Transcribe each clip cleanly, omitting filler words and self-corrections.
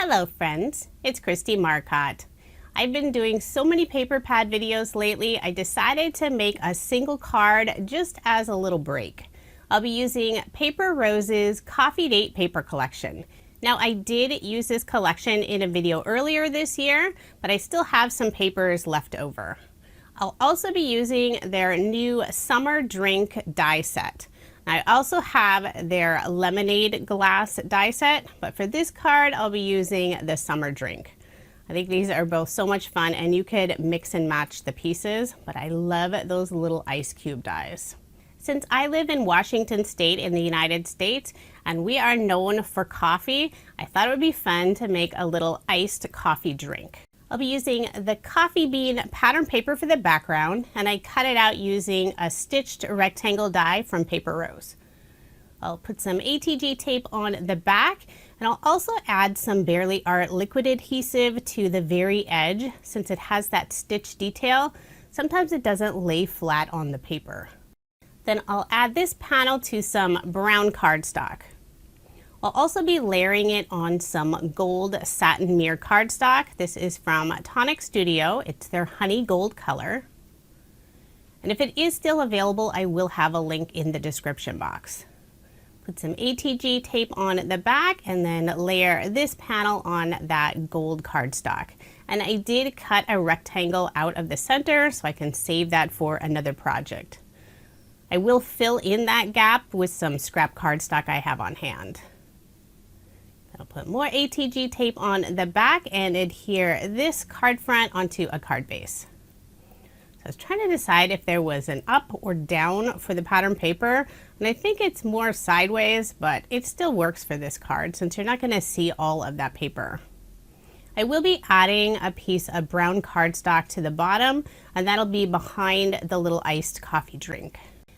Hello friends, it's Kristie Marcotte. I've been doing so many paper pad videos lately, I decided to make a single card just as a little break. I'll be using Paper Rose's Coffee Date paper collection. Now I did use this collection in a video earlier this year, but I still have some papers left over. I'll also be using their new summer drink die set. I also have their lemonade glass die set, but for this card I'll be using the summer drink. I think these are both so much fun and you could mix and match the pieces, but I love those little ice cube dies. Since I live in Washington State in the United States and we are known for coffee, I thought it would be fun to make a little iced coffee drink. I'll be using the coffee bean pattern paper for the background, and I cut it out using a stitched rectangle die from Paper Rose. I'll put some ATG tape on the back, and I'll also add some Barely Art liquid adhesive to the very edge. Since it has that stitch detail, sometimes it doesn't lay flat on the paper. Then I'll add this panel to some brown cardstock. I'll also be layering it on some gold satin mirror cardstock. This is from Tonic Studios. It's their honey gold color. And if it is still available, I will have a link in the description box. Put some ATG tape on the back and then layer this panel on that gold cardstock. And I did cut a rectangle out of the center so I can save that for another project. I will fill in that gap with some scrap cardstock I have on hand. I'll put more ATG tape on the back and adhere this card front onto a card base. So I was trying to decide if there was an up or down for the pattern paper, and I think it's more sideways, but it still works for this card since you're not going to see all of that paper. I will be adding a piece of brown cardstock to the bottom, and that'll be behind the little iced coffee drink.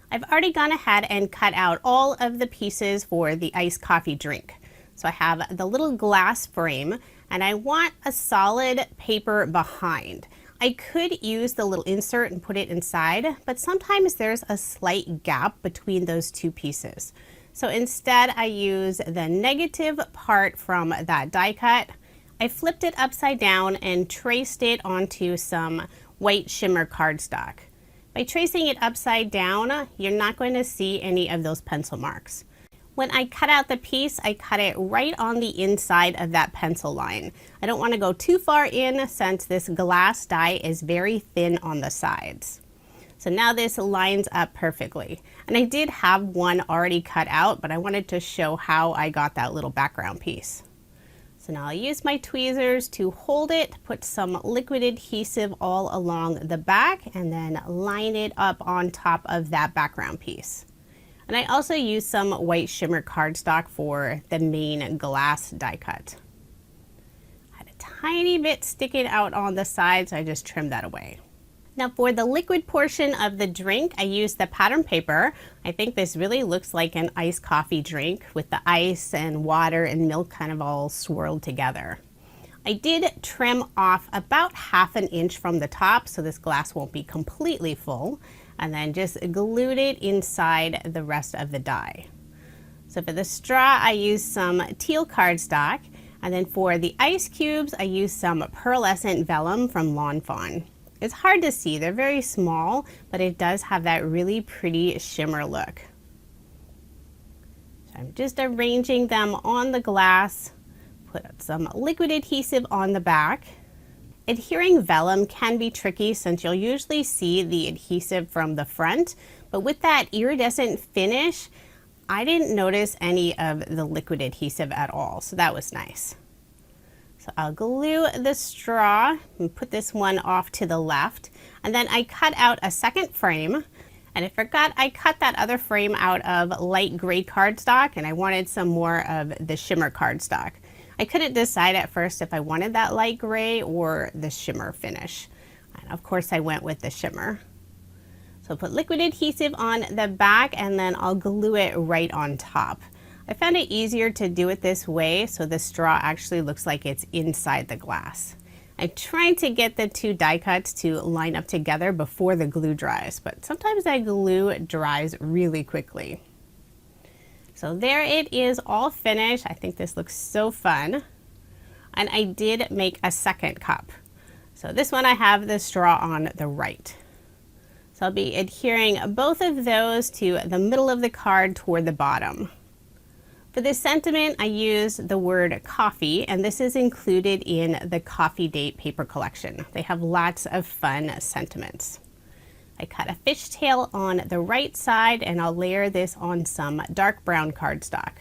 I've already gone ahead and cut out all of the pieces for the iced coffee drink. So I have the little glass frame and I want a solid paper behind. I could use the little insert and put it inside, but sometimes there's a slight gap between those two pieces. So instead I use the negative part from that die cut. I flipped it upside down and traced it onto some white shimmer cardstock. By tracing it upside down, you're not going to see any of those pencil marks. When I cut out the piece, I cut it right on the inside of that pencil line. I don't want to go too far in since this glass die is very thin on the sides. So now this lines up perfectly. And I did have one already cut out, but I wanted to show how I got that little background piece. So now I'll use my tweezers to hold it, put some liquid adhesive all along the back, and then line it up on top of that background piece. And I also used some white shimmer cardstock for the main glass die cut. I had a tiny bit sticking out on the side, so I just trimmed that away. Now for the liquid portion of the drink, I used the pattern paper. I think this really looks like an iced coffee drink with the ice and water and milk kind of all swirled together. I did trim off about 1/2 inch from the top so this glass won't be completely full, and then just glued it inside the rest of the die. So for the straw, I used some teal cardstock, and then for the ice cubes, I used some Pearlescent Vellum from Fawn. It's hard to see, they're very small, but it does have that really pretty shimmer look. So I'm just arranging them on the glass, put some liquid adhesive on the back. Adhering vellum can be tricky since you'll usually see the adhesive from the front, but with that iridescent finish, I didn't notice any of the liquid adhesive at all, so that was nice. So I'll glue the straw and put this one off to the left, and then I cut out a second frame, and I forgot I cut that other frame out of light gray cardstock, and I wanted some more of the shimmer cardstock. I couldn't decide at first if I wanted that light gray or the shimmer finish. And of course I went with the shimmer. So I'll put liquid adhesive on the back and then I'll glue it right on top. I found it easier to do it this way so the straw actually looks like it's inside the glass. I'm trying to get the two die cuts to line up together before the glue dries, but sometimes that glue dries really quickly. So there it is all finished. I think this looks so fun. And I did make a second cup. So this one I have the straw on the right. So I'll be adhering both of those to the middle of the card toward the bottom. For this sentiment, I used the word coffee, and this is included in the Coffee Date paper collection. They have lots of fun sentiments. I cut a fishtail on the right side, and I'll layer this on some dark brown cardstock.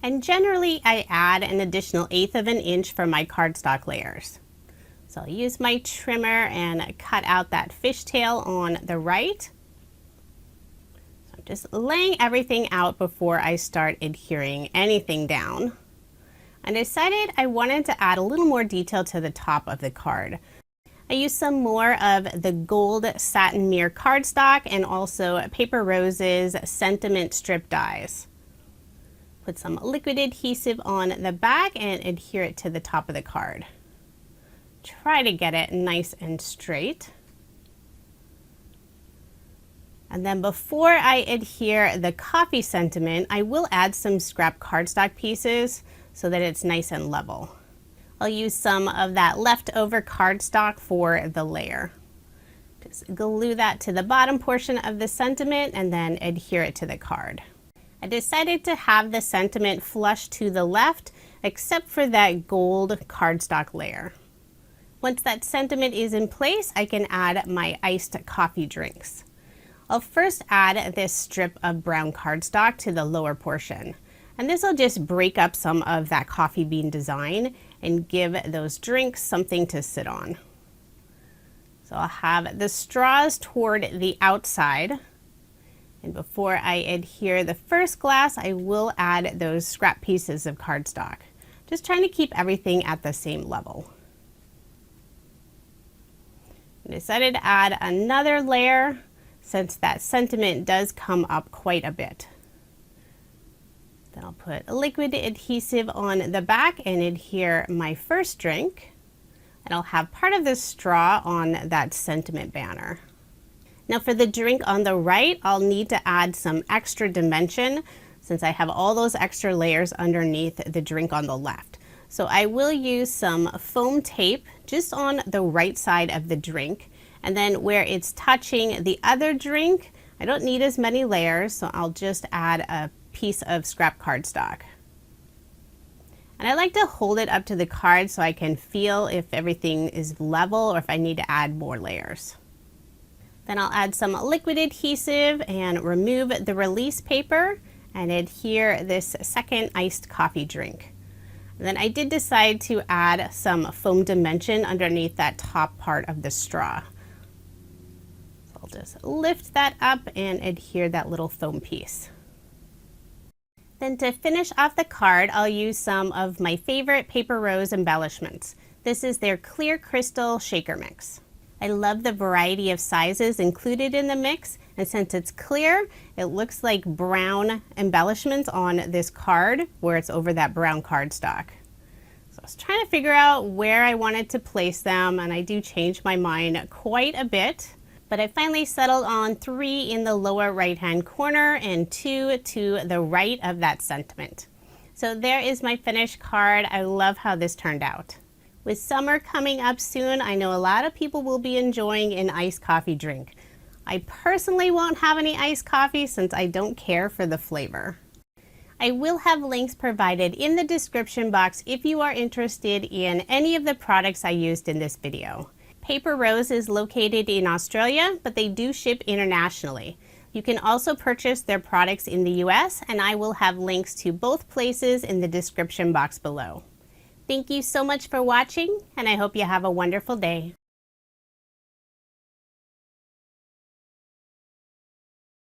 And generally, I add an additional 1/8 of an inch for my cardstock layers. So I'll use my trimmer and cut out that fishtail on the right. Just laying everything out before I start adhering anything down. I decided I wanted to add a little more detail to the top of the card. I used some more of the gold satin mirror cardstock and also Paper Rose's sentiment strip dies. Put some liquid adhesive on the back and adhere it to the top of the card. Try to get it nice and straight. And then before I adhere the coffee sentiment, I will add some scrap cardstock pieces so that it's nice and level. I'll use some of that leftover cardstock for the layer. Just glue that to the bottom portion of the sentiment and then adhere it to the card. I decided to have the sentiment flush to the left except for that gold cardstock layer. Once that sentiment is in place, I can add my iced coffee drinks. I'll first add this strip of brown cardstock to the lower portion. And this will just break up some of that coffee bean design and give those drinks something to sit on. So I'll have the straws toward the outside. And before I adhere the first glass, I will add those scrap pieces of cardstock. Just trying to keep everything at the same level. I decided to add another layer since that sentiment does come up quite a bit. Then I'll put liquid adhesive on the back and adhere my first drink. And I'll have part of the straw on that sentiment banner. Now for the drink on the right, I'll need to add some extra dimension since I have all those extra layers underneath the drink on the left. So I will use some foam tape just on the right side of the drink. And then where it's touching the other drink, I don't need as many layers, so I'll just add a piece of scrap cardstock. And I like to hold it up to the card so I can feel if everything is level or if I need to add more layers. Then I'll add some liquid adhesive and remove the release paper and adhere this second iced coffee drink. And then I did decide to add some foam dimension underneath that top part of the straw. I'll just lift that up and adhere that little foam piece. Then to finish off the card, I'll use some of my favorite Paper Rose embellishments. This is their clear crystal shaker mix. I love the variety of sizes included in the mix, and since it's clear, it looks like brown embellishments on this card where it's over that brown cardstock. So I was trying to figure out where I wanted to place them, and I do change my mind quite a bit. But I finally settled on 3 in the lower right hand corner and 2 to the right of that sentiment. So there is my finished card. I love how this turned out. With summer coming up soon, I know a lot of people will be enjoying an iced coffee drink. I personally won't have any iced coffee since I don't care for the flavor. I will have links provided in the description box if you are interested in any of the products I used in this video. Paper Rose is located in Australia, but they do ship internationally. You can also purchase their products in the US, and I will have links to both places in the description box below. Thank you so much for watching, and I hope you have a wonderful day.